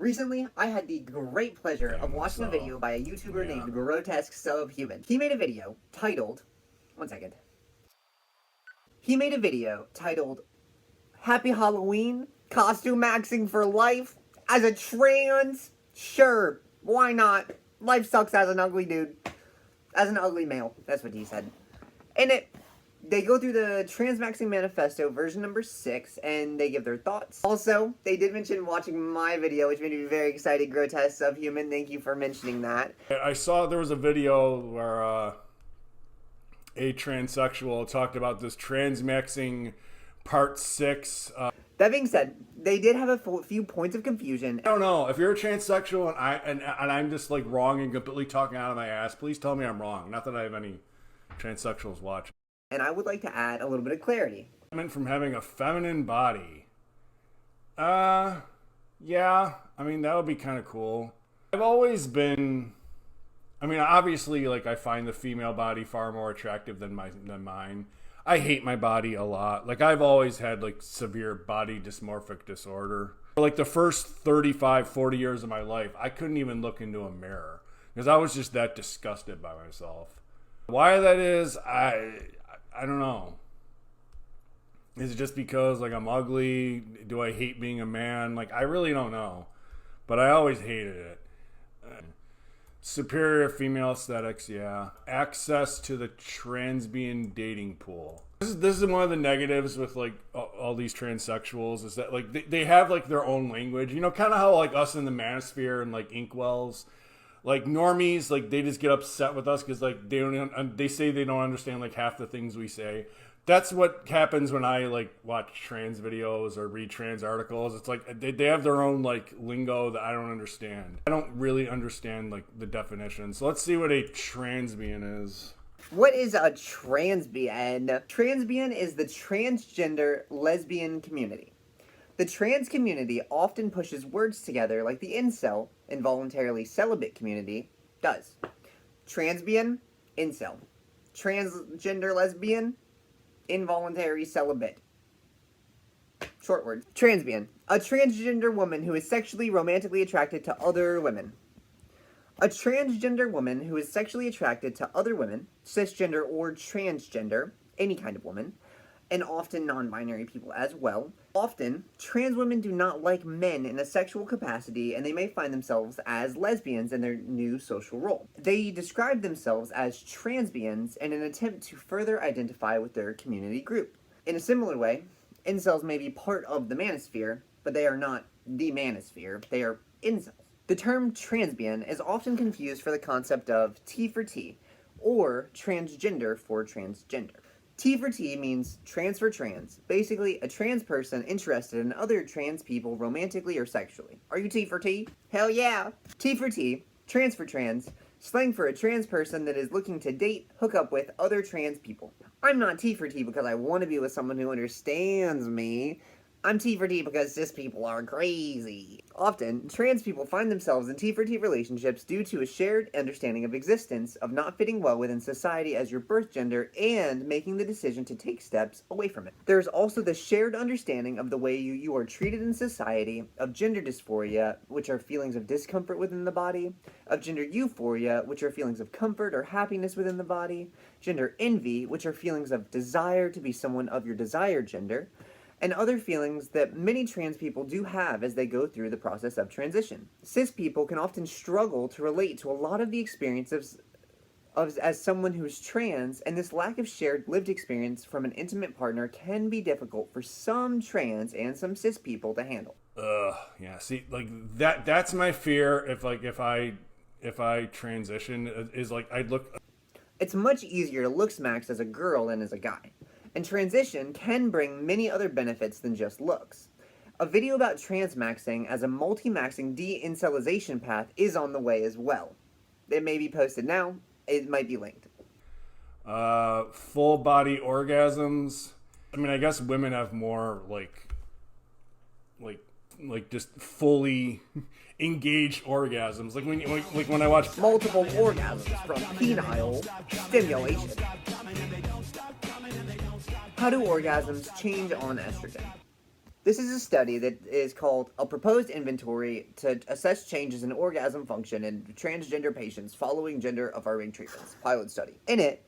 Recently, I had the great pleasure of watching a video by a YouTuber named Grotesques Subhuman. He made a video titled, He made a video titled, Happy Halloween, costume maxing for life, as a trans, sure, why not? Life sucks as an ugly dude. As an ugly male, that's what he said. In it, they go through the Transmaxing Manifesto version number 6, and they give their thoughts. Also, they did mention watching my video, which made me very excited. Grotesque Subhuman, thank you for mentioning that. I saw there was a video where a transsexual talked about this transmaxing part 6. That being said, they did have a few points of confusion. I don't know, if you're a transsexual and I'm just like wrong and completely talking out of my ass, please tell me I'm wrong. Not that I have any transsexuals watching. And I would like to add a little bit of clarity. I meant from having a feminine body. Yeah, I mean, that would be kind of cool. I've always been, I mean, obviously, like, I find the female body far more attractive than mine. I hate my body a lot. Like, I've always had, like, severe body dysmorphic disorder. For, like, the first 35, 40 years of my life, I couldn't even look into a mirror because I was just that disgusted by myself. Why that is, I don't know. Is it just because, like, I'm ugly? Do I hate being a man? Like, I really don't know. But I always hated it. Superior female aesthetics, yeah. Access to the transbian dating pool. This is one of the negatives with, like, all these transsexuals is that, like, they have, like, their own language. You know, kind of how, like, us in the manosphere and, like, inkwells. Like, normies, like, they just get upset with us because, like, they say they don't understand, like, half the things we say. That's what happens when I, like, watch trans videos or read trans articles. It's like they have their own, like, lingo that I don't understand. I don't really understand, like, the definition. So let's see what a transbian is. What is a transbian? Transbian is the transgender lesbian community. The trans community often pushes words together like the incel, involuntarily celibate community, does. Transbian, incel. Transgender lesbian, involuntary celibate. Short words. Transbian, a transgender woman who is sexually romantically attracted to other women. A transgender woman who is sexually attracted to other women, cisgender or transgender, any kind of woman, and often non-binary people as well. Often, trans women do not like men in a sexual capacity, and they may find themselves as lesbians in their new social role. They describe themselves as transbians in an attempt to further identify with their community group. In a similar way, incels may be part of the manosphere, but they are not the manosphere, they are incels. The term transbian is often confused for the concept of T for T, or transgender for transgender. T for T means trans for trans, basically a trans person interested in other trans people romantically or sexually. Are you T for T? Hell yeah! T for T, trans for trans, slang for a trans person that is looking to date, hook up with other trans people. I'm not T for T because I want to be with someone who understands me. I'm T for T because cis people are crazy. Often, trans people find themselves in T for T relationships due to a shared understanding of existence, of not fitting well within society as your birth gender, and making the decision to take steps away from it. There's also the shared understanding of the way you are treated in society, of gender dysphoria, which are feelings of discomfort within the body, of gender euphoria, which are feelings of comfort or happiness within the body, gender envy, which are feelings of desire to be someone of your desired gender, and other feelings that many trans people do have as they go through the process of transition. Cis people can often struggle to relate to a lot of the experiences as someone who is trans, and this lack of shared lived experience from an intimate partner can be difficult for some trans and some cis people to handle. Yeah, see, like, that's my fear if I transition, is like I'd look... It's much easier to look smacked as a girl than as a guy. And transition can bring many other benefits than just looks. A video about transmaxing as a multi-maxing de-incelization path is on the way as well. It may be posted now, it might be linked. Full body orgasms. I mean, I guess women have more like just fully engaged orgasms. Like when I watch multiple orgasms from penile stimulation. How do orgasms change on estrogen? This is a study that is called a proposed inventory to assess changes in orgasm function in transgender patients following gender-affirming treatments. Pilot study. In it,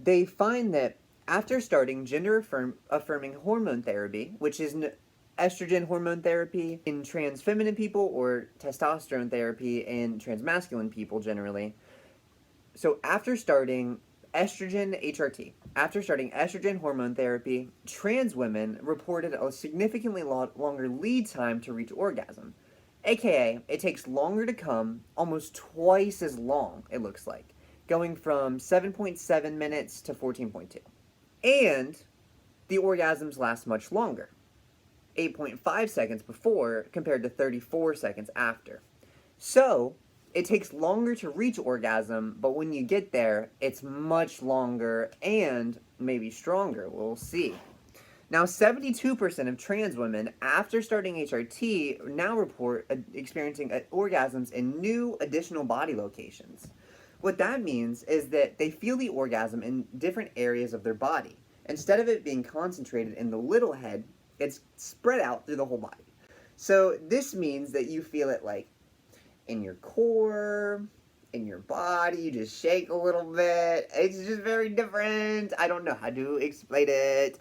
they find that after starting gender-affirming hormone therapy, which is estrogen hormone therapy in trans feminine people or testosterone therapy in transmasculine people generally. So after starting estrogen hormone therapy, trans women reported a significantly longer lead time to reach orgasm. AKA, it takes longer to come, almost twice as long, it looks like, going from 7.7 minutes to 14.2. And the orgasms last much longer, 8.5 seconds before compared to 34 seconds after. So, it takes longer to reach orgasm, but when you get there, it's much longer and maybe stronger. We'll see. Now, 72% of trans women after starting HRT now report experiencing orgasms in new additional body locations. What that means is that they feel the orgasm in different areas of their body. Instead of it being concentrated in the little head, it's spread out through the whole body. So this means that you feel it like in your core, in your body, you just shake a little bit. It's just very different. I don't know how to explain it.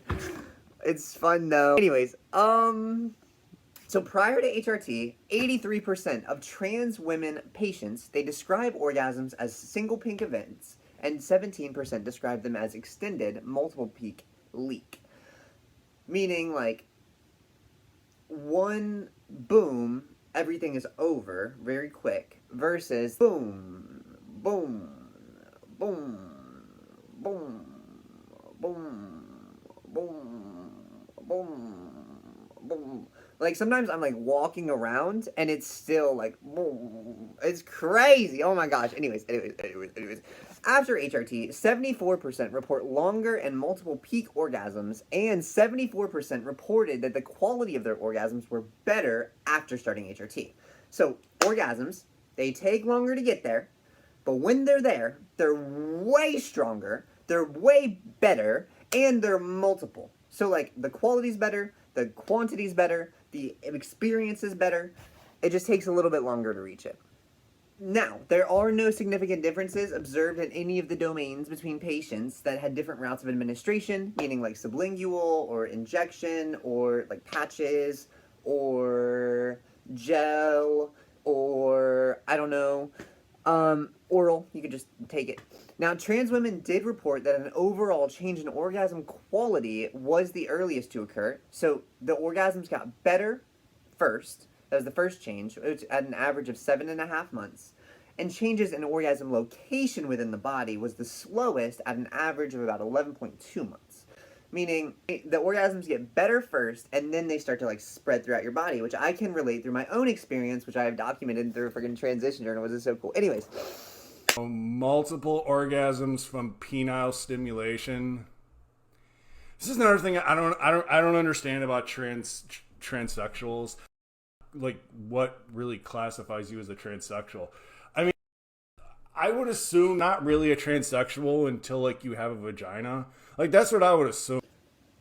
It's fun though. Anyways, so prior to HRT, 83% of trans women patients, they describe orgasms as single peak events, and 17% describe them as extended multiple peak leak. Meaning, like, one boom, everything is over very quick, versus boom, boom, boom, boom, boom, boom, boom, boom. Like, sometimes I'm, like, walking around, and it's still, like, boom. It's crazy. Oh, my gosh. Anyways. After HRT, 74% report longer and multiple peak orgasms, and 74% reported that the quality of their orgasms were better after starting HRT. So, orgasms, they take longer to get there, but when they're there, they're way stronger, they're way better, and they're multiple. So, like, the quality's better, the quantity's better, the experience is better. It just takes a little bit longer to reach it. Now, there are no significant differences observed in any of the domains between patients that had different routes of administration, meaning like sublingual or injection or like patches or gel or I don't know, oral. You could just take it. Now, trans women did report that an overall change in orgasm quality was the earliest to occur. So the orgasms got better first. That was the first change, which at an average of 7.5 months. And changes in orgasm location within the body was the slowest at an average of about 11.2 months. Meaning, the orgasms get better first, and then they start to, like, spread throughout your body, which I can relate through my own experience, which I have documented through a freaking transition journal, which is so cool. Anyways. Multiple orgasms from penile stimulation. This is another thing I don't understand about transsexuals. Like, what really classifies you as a transsexual? I mean, I would assume not really a transsexual until, like, you have a vagina. Like, that's what I would assume.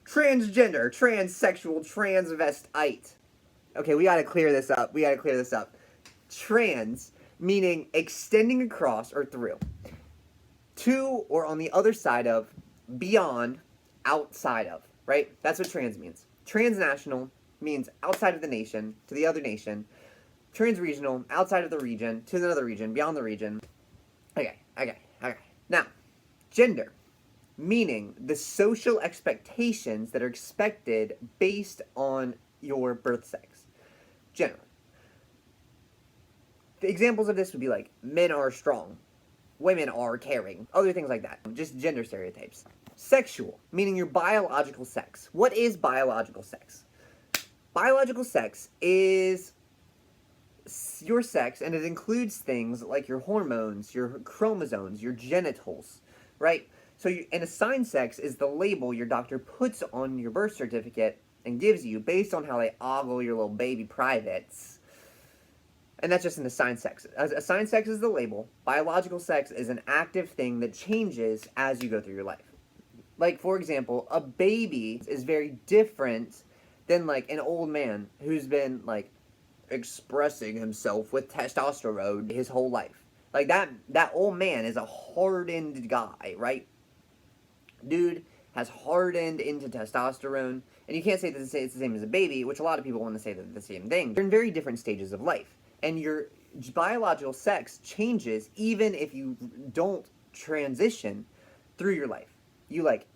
Transgender, transsexual, transvestite. Okay, we gotta clear this up. Trans, meaning extending across or through. To or on the other side of, beyond, outside of, right? That's what trans means. Transnational means outside of the nation, to the other nation. Transregional, outside of the region, to another region, beyond the region. Okay. Now, gender, meaning the social expectations that are expected based on your birth sex. Generally. The examples of this would be like, men are strong, women are caring, other things like that. Just gender stereotypes. Sexual, meaning your biological sex. What is biological sex? Biological sex is your sex, and it includes things like your hormones, your chromosomes, your genitals, right? So, and assigned sex is the label your doctor puts on your birth certificate and gives you based on how they ogle your little baby privates. And that's just an assigned sex. Assigned sex is the label. Biological sex is an active thing that changes as you go through your life. Like, for example, a baby is very different than like an old man who's been like expressing himself with testosterone his whole life. Like that old man is a hardened guy, right? Dude has hardened into testosterone, and you can't say that it's the same as a baby, which a lot of people want to say that they're the same thing. They're in very different stages of life, and your biological sex changes even if you don't transition through your life. You like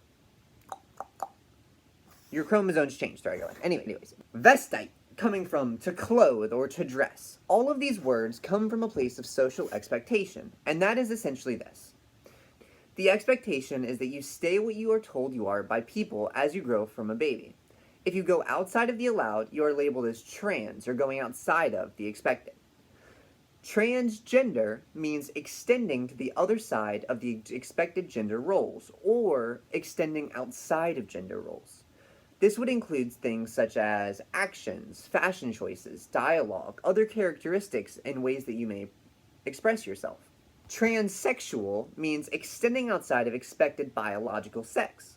your chromosomes change throughout your life. Anyways, vestite, coming from to clothe or to dress. All of these words come from a place of social expectation, and that is essentially this. The expectation is that you stay what you are told you are by people as you grow from a baby. If you go outside of the allowed, you are labeled as trans, or going outside of the expected. Transgender means extending to the other side of the expected gender roles, or extending outside of gender roles. This would include things such as actions, fashion choices, dialogue, other characteristics, and ways that you may express yourself. Transsexual means extending outside of expected biological sex.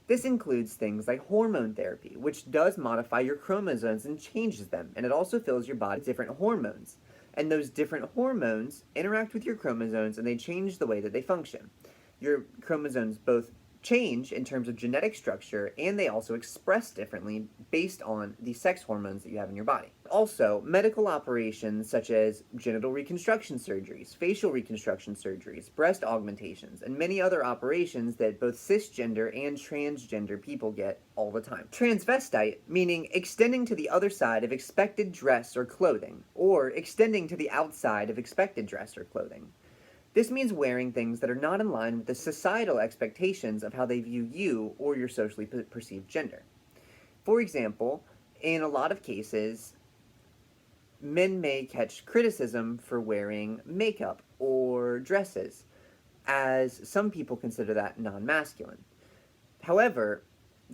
This includes things like hormone therapy, which does modify your chromosomes and changes them, and it also fills your body with different hormones. And those different hormones interact with your chromosomes and they change the way that they function. Your chromosomes both change in terms of genetic structure, and they also express differently based on the sex hormones that you have in your body. Also, medical operations such as genital reconstruction surgeries, facial reconstruction surgeries, breast augmentations, and many other operations that both cisgender and transgender people get all the time. Transvestite, meaning extending to the other side of expected dress or clothing, or extending to the outside of expected dress or clothing. This means wearing things that are not in line with the societal expectations of how they view you or your socially perceived gender. For example, in a lot of cases, men may catch criticism for wearing makeup or dresses, as some people consider that non-masculine. However,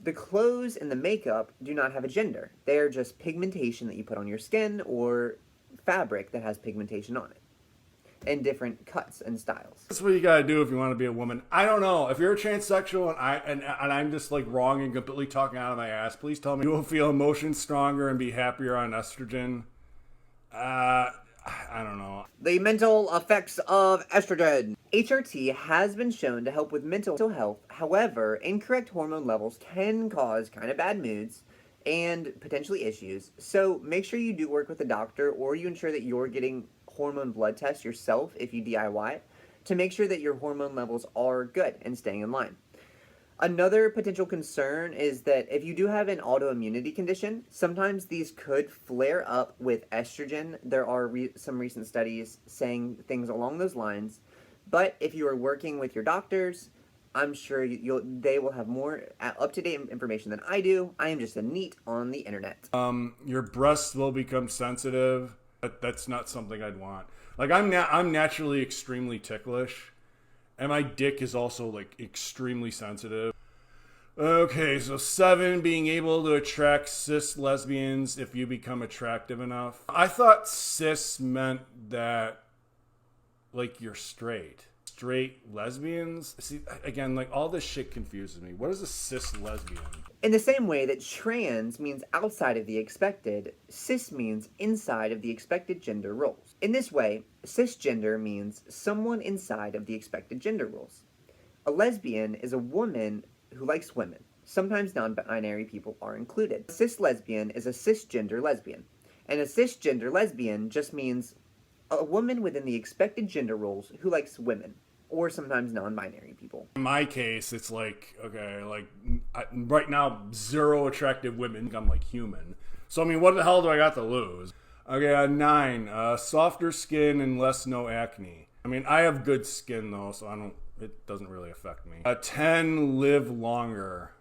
the clothes and the makeup do not have a gender. They are just pigmentation that you put on your skin or fabric that has pigmentation on it, in different cuts and styles. That's what you gotta do if you want to be a woman. I don't know. If you're a transsexual and I'm just like wrong and completely talking out of my ass, please tell me you will feel emotions stronger and be happier on estrogen. I don't know. The mental effects of estrogen. HRT has been shown to help with mental health. However, incorrect hormone levels can cause kind of bad moods and potentially issues. So make sure you do work with a doctor, or you ensure that you're getting hormone blood tests yourself if you DIY, to make sure that your hormone levels are good and staying in line. Another potential concern is that if you do have an autoimmunity condition, sometimes these could flare up with estrogen. There are some recent studies saying things along those lines, but if you are working with your doctors, I'm sure they will have more up-to-date information than I do. I am just a neat on the internet. Your breasts will become sensitive. That's not something I'd want. Like I'm naturally extremely ticklish, and my dick is also like extremely sensitive. Okay, so 7, being able to attract cis lesbians if you become attractive enough. I thought cis meant that like you're straight. Straight lesbians? See, again, like all this shit confuses me. What is a cis lesbian? In the same way that trans means outside of the expected, cis means inside of the expected gender roles. In this way, cisgender means someone inside of the expected gender roles. A lesbian is a woman who likes women. Sometimes non-binary people are included. A cis lesbian is a cisgender lesbian. And a cisgender lesbian just means a woman within the expected gender roles who likes women, or sometimes non-binary people. In my case, it's like, okay, like right now, 0 attractive women. I'm like human. So, I mean, what the hell do I got to lose? Okay, 9, softer skin and less no acne. I mean, I have good skin though, so it doesn't really affect me. 10, live longer.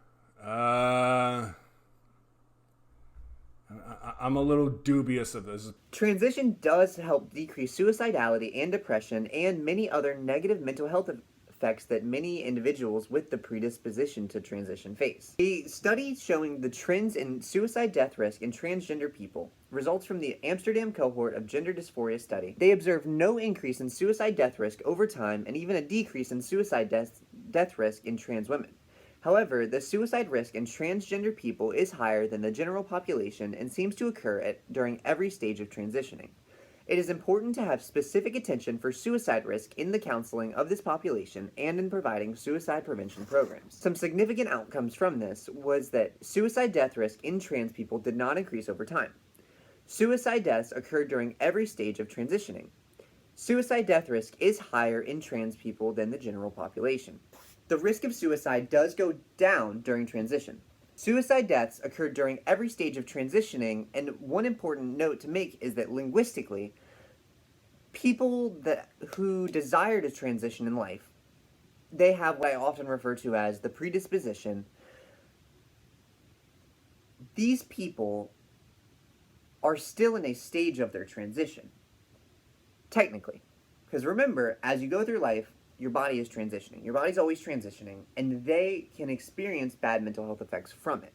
I'm a little dubious of this. Transition does help decrease suicidality and depression and many other negative mental health effects that many individuals with the predisposition to transition face. A study showing the trends in suicide death risk in transgender people results from the Amsterdam cohort of gender dysphoria study. They observed no increase in suicide death risk over time and even a decrease in suicide death risk in trans women. However, the suicide risk in transgender people is higher than the general population and seems to occur during every stage of transitioning. It is important to have specific attention for suicide risk in the counseling of this population and in providing suicide prevention programs. Some significant outcomes from this was that suicide death risk in trans people did not increase over time. Suicide deaths occurred during every stage of transitioning. Suicide death risk is higher in trans people than the general population. The risk of suicide does go down during transition. Suicide deaths occurred during every stage of transitioning, and one important note to make is that linguistically, people who desire to transition in life, they have what I often refer to as the predisposition. These people are still in a stage of their transition, technically. Because remember, as you go through life, your body is transitioning. Your body's always transitioning, and they can experience bad mental health effects from it.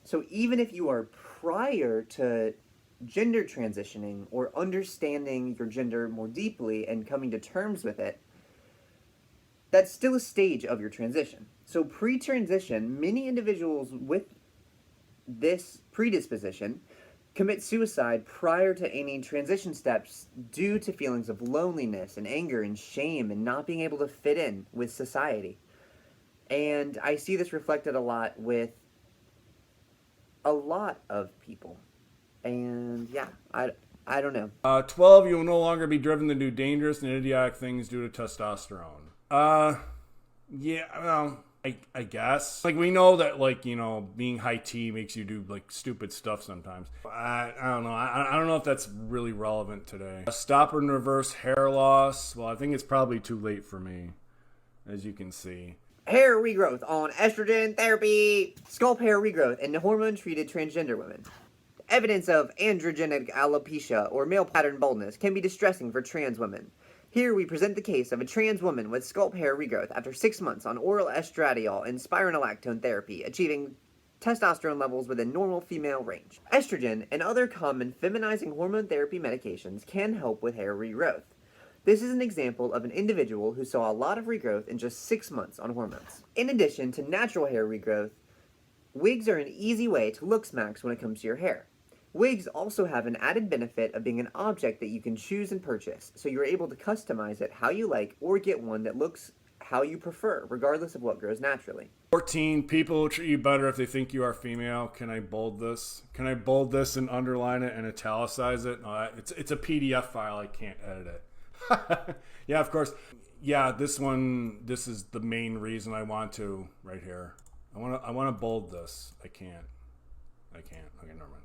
So even if you are prior to gender transitioning or understanding your gender more deeply and coming to terms with it, that's still a stage of your transition. So pre-transition, many individuals with this predisposition commit suicide prior to any transition steps due to feelings of loneliness and anger and shame and not being able to fit in with society. And I see this reflected a lot with a lot of people. And yeah, I don't know. 12, you will no longer be driven to do dangerous and idiotic things due to testosterone. Yeah, well, I guess. Like, we know that, like, you know, being high T makes you do, like, stupid stuff sometimes. I don't know. I don't know if that's really relevant today. Stop and reverse hair loss. Well, I think it's probably too late for me, as you can see. Hair regrowth on estrogen therapy. Scalp hair regrowth in hormone-treated transgender women. Evidence of androgenic alopecia or male pattern baldness can be distressing for trans women. Here we present the case of a trans woman with scalp hair regrowth after 6 months on oral estradiol and spironolactone therapy, achieving testosterone levels within normal female range. Estrogen and other common feminizing hormone therapy medications can help with hair regrowth. This is an example of an individual who saw a lot of regrowth in just 6 months on hormones. In addition to natural hair regrowth, wigs are an easy way to look smacks when it comes to your hair. Wigs also have an added benefit of being an object that you can choose and purchase, so you're able to customize it how you like or get one that looks how you prefer, regardless of what grows naturally. 14, people will treat you better if they think you are female. Can I bold this? Can I bold this and underline it and italicize it? No, it's a PDF file. I can't edit it. Yeah, of course. Yeah, this is the main reason I want to right here. I want to bold this. I can't. Okay, never mind.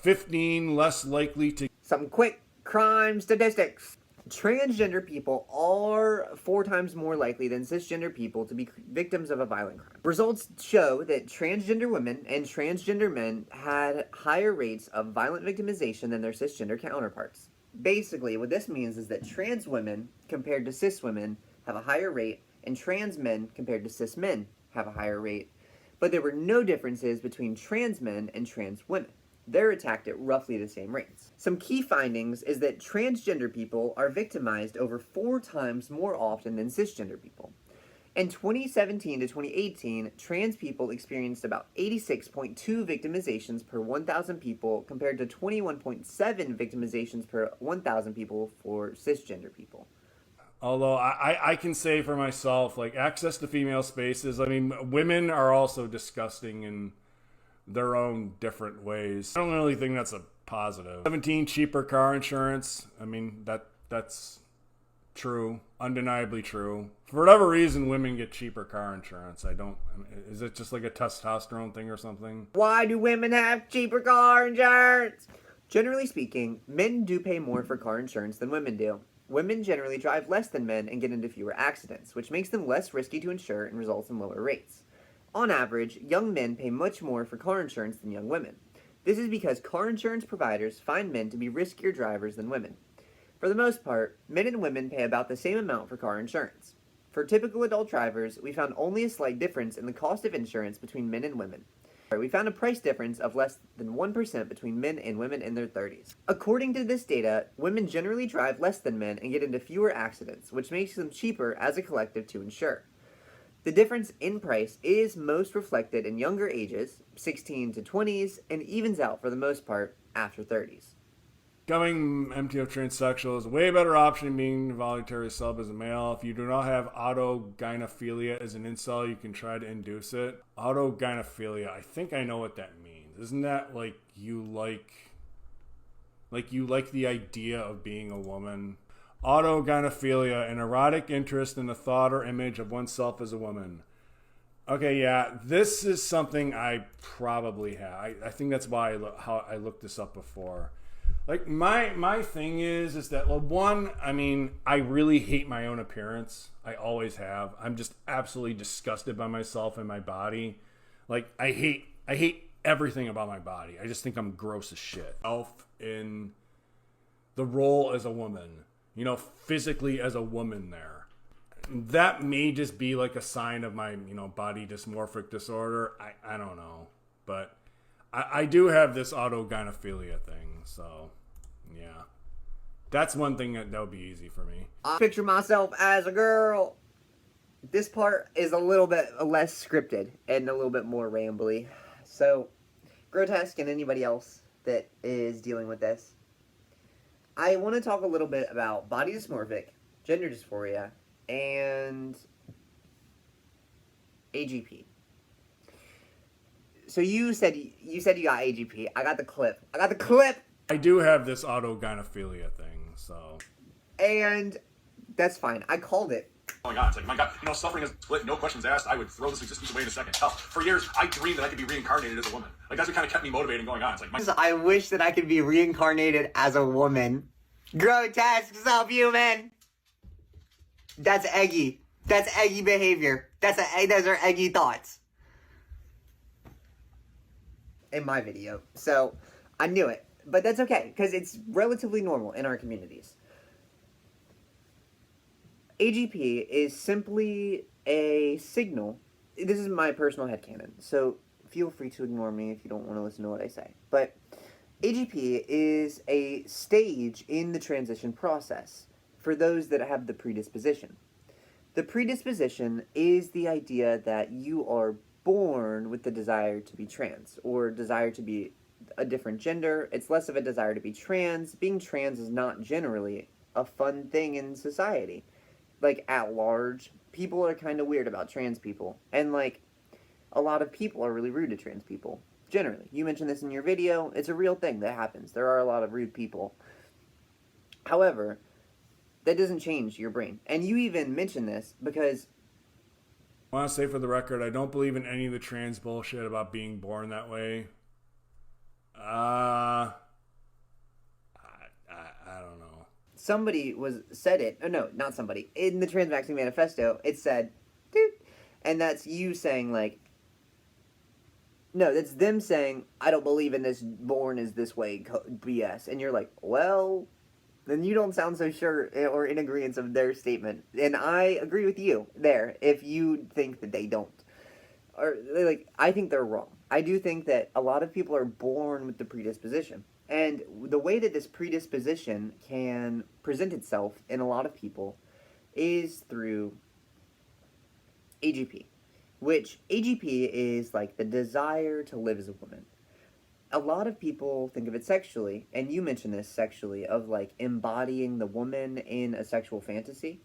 15, less likely to... Some quick crime statistics. Transgender people are 4 times more likely than cisgender people to be victims of a violent crime. Results show that transgender women and transgender men had higher rates of violent victimization than their cisgender counterparts. Basically, what this means is that trans women compared to cis women have a higher rate, and trans men compared to cis men have a higher rate. But there were no differences between trans men and trans women. They're attacked at roughly the same rates. Some key findings is that transgender people are victimized over 4 times more often than cisgender people. In 2017 to 2018, trans people experienced about 86.2 victimizations per 1,000 people compared to 21.7 victimizations per 1,000 people for cisgender people. Although I can say for myself, like, access to female spaces, I mean, women are also disgusting in their own different ways. I don't really think that's a positive. 17, cheaper car insurance. I mean, that's true, undeniably true. For whatever reason, women get cheaper car insurance. Is it just like a testosterone thing or something? Why do women have cheaper car insurance? Generally speaking, men do pay more for car insurance than women do. Women generally drive less than men and get into fewer accidents, which makes them less risky to insure and results in lower rates. On average, young men pay much more for car insurance than young women. This is because car insurance providers find men to be riskier drivers than women. For the most part, men and women pay about the same amount for car insurance. For typical adult drivers, we found only a slight difference in the cost of insurance between men and women. We found a price difference of less than 1% between men and women in their 30s. According to this data, women generally drive less than men and get into fewer accidents, which makes them cheaper as a collective to insure. The difference in price is most reflected in younger ages, 16 to 20s, and evens out for the most part after 30s. Becoming MTF transsexual is a way better option than being a voluntary sub as a male. If you do not have autogynephilia as an incel, you can try to induce it. Autogynephilia, I think I know what that means. Isn't that like you like the idea of being a woman? Autogynephilia, an erotic interest in the thought or image of oneself as a woman. Okay, yeah, this is something I probably have. I think that's why how I looked this up before. Like my thing is that, well, one, I mean, I really hate my own appearance. I always have. I'm just absolutely disgusted by myself and my body. Like I hate everything about my body. I just think I'm gross as shit. In the role as a woman, you know, physically as a woman there. That may just be like a sign of my, you know, body dysmorphic disorder. I don't know. But I do have this autogynephilia thing, so yeah. That's one thing that would be easy for me. I picture myself as a girl. This part is a little bit less scripted and a little bit more rambly. So, Grotesque and anybody else that is dealing with this, I want to talk a little bit about body dysmorphic, gender dysphoria, and AGP. So you said you got AGP. I got the clip. I do have this autogynephilia thing, so. And that's fine. I called it. Oh my God, it's like, my God, you know, suffering is split, no questions asked. I would throw this existence away in a second. Hell, for years, I dreamed that I could be reincarnated as a woman. Like, that's what kind of kept me motivated and going on. It's like, I wish that I could be reincarnated as a woman. Grotesque, subhuman. That's eggy. That's eggy behavior. Those are eggy thoughts. In my video. So, I knew it. But that's okay, because it's relatively normal in our communities. AGP is simply a signal. This is my personal headcanon, so feel free to ignore me if you don't want to listen to what I say. But AGP is a stage in the transition process for those that have the predisposition. The predisposition is the idea that you are born with the desire to be trans, or desire to be a different gender. It's less of a desire to be trans. Being trans is not generally a fun thing in society. Like, at large, people are kind of weird about trans people. And, like, a lot of people are really rude to trans people. Generally. You mentioned this in your video. It's a real thing that happens. There are a lot of rude people. However, that doesn't change your brain. And you even mentioned this because... I want to say for the record, I don't believe in any of the trans bullshit about being born that way. I don't know. Somebody said it. Oh, no, not somebody. In the Transmaxing Manifesto, it said, dude. And that's you saying, like, no, that's them saying, I don't believe in this born is this way BS. And you're like, well, then you don't sound so sure or in agreement of their statement. And I agree with you there if you think that they don't. Or, like, I think they're wrong. I do think that a lot of people are born with the predisposition. And the way that this predisposition can present itself in a lot of people is through AGP. Which, AGP is like the desire to live as a woman. A lot of people think of it sexually, and you mentioned this sexually, of like embodying the woman in a sexual fantasy.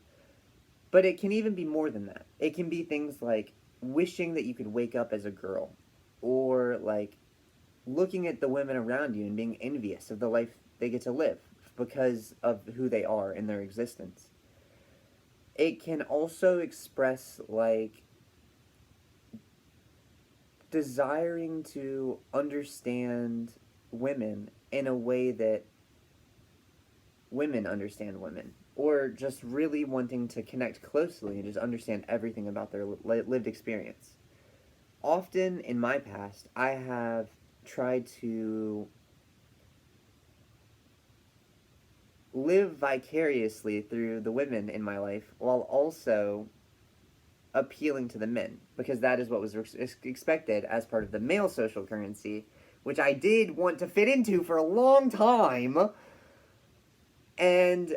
But it can even be more than that. It can be things like wishing that you could wake up as a girl. Or like looking at the women around you and being envious of the life they get to live because of who they are in their existence. It can also express like desiring to understand women in a way that women understand women, or just really wanting to connect closely and just understand everything about their lived experience. Often in my past, I have tried to live vicariously through the women in my life while also appealing to the men, because that is what was expected as part of the male social currency, which I did want to fit into for a long time. And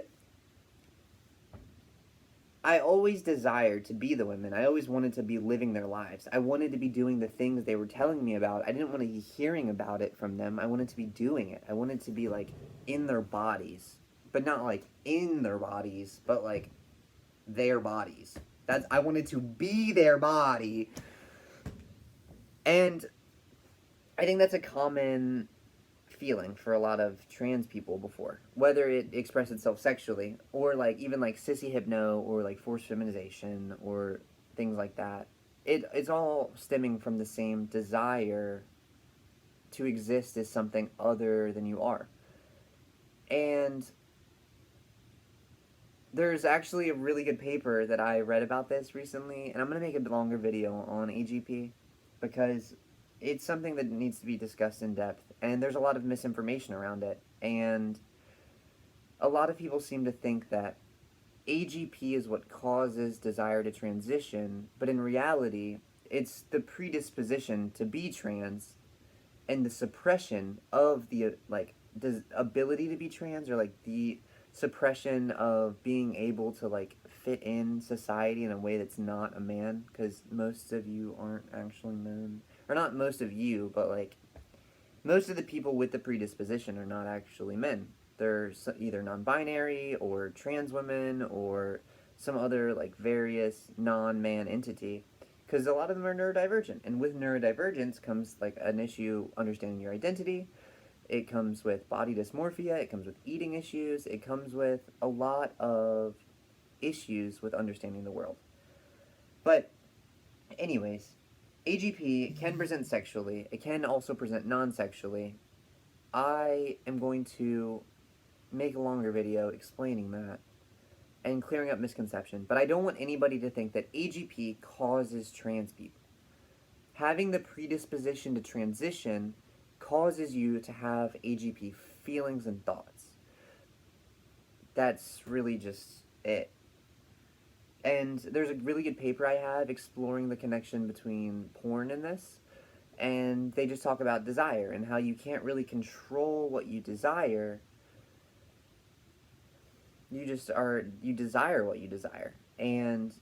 I always desired to be the women. I always wanted to be living their lives. I wanted to be doing the things they were telling me about. I didn't want to be hearing about it from them. I wanted to be doing it. I wanted to be, like, in their bodies. But not, like, in their bodies, but, like, their bodies. I wanted to be their body. And I think that's a common feeling for a lot of trans people before, whether it expressed itself sexually or like even like sissy hypno or like forced feminization or things like that. It's all stemming from the same desire to exist as something other than you are. And there's actually a really good paper that I read about this recently, and I'm going to make a longer video on AGP because it's something that needs to be discussed in depth, and there's a lot of misinformation around it, and a lot of people seem to think that AGP is what causes desire to transition, but in reality, it's the predisposition to be trans and the suppression of the, like, ability to be trans, or, like, the suppression of being able to, like, fit in society in a way that's not a man, because most of you aren't actually men. Or not most of you, but, like, most of the people with the predisposition are not actually men. They're either non-binary, or trans women, or some other, like, various non-man entity. Because a lot of them are neurodivergent. And with neurodivergence comes, like, an issue understanding your identity. It comes with body dysmorphia. It comes with eating issues. It comes with a lot of issues with understanding the world. But, anyways, AGP can present sexually. It can also present non-sexually. I am going to make a longer video explaining that and clearing up misconception. But I don't want anybody to think that AGP causes trans people. Having the predisposition to transition causes you to have AGP feelings and thoughts. That's really just it. And there's a really good paper I have exploring the connection between porn and this. And they just talk about desire and how you can't really control what you desire. You desire what you desire. And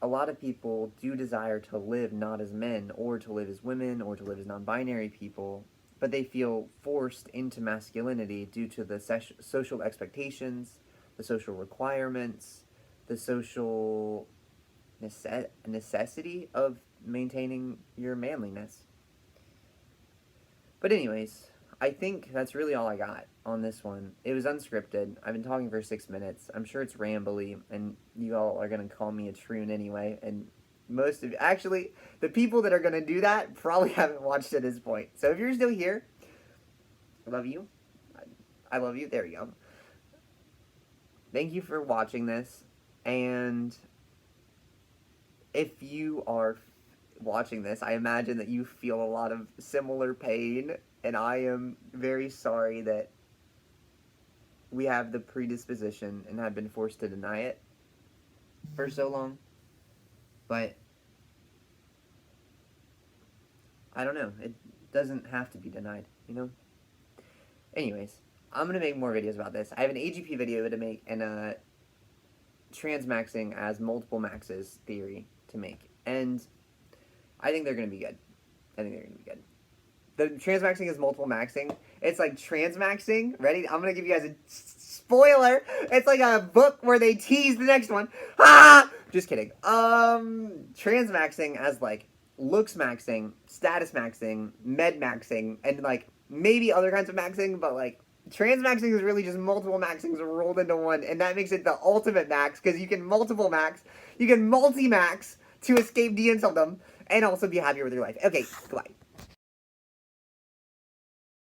a lot of people do desire to live not as men, or to live as women, or to live as non-binary people. But they feel forced into masculinity due to the social expectations, the social requirements, the social necessity of maintaining your manliness. But anyways, I think that's really all I got on this one. It was unscripted. I've been talking for 6 minutes. I'm sure it's rambly, and you all are going to call me a troon anyway. And most of actually, the people that are going to do that probably haven't watched at this point. So if you're still here, I love you. I love you. There you go. Thank you for watching this. And if you are watching this, I imagine that you feel a lot of similar pain, and I am very sorry that we have the predisposition and have been forced to deny it for so long. But I don't know, it doesn't have to be denied, you know? Anyways, I'm going to make more videos about this. I have an AGP video to make and a transmaxing as multiple maxes theory to make. And I think they're going to be good. The transmaxing is multiple maxing. It's like transmaxing. Ready? I'm going to give you guys a spoiler. It's like a book where they tease the next one. Ah! Just kidding. Transmaxing as like looks maxing, status maxing, med maxing, and like maybe other kinds of maxing, but like transmaxing is really just multiple maxings rolled into one, and that makes it the ultimate max, because you can multiple max, you can multi-max to escape de-inceldom, and also be happier with your life. Okay, goodbye.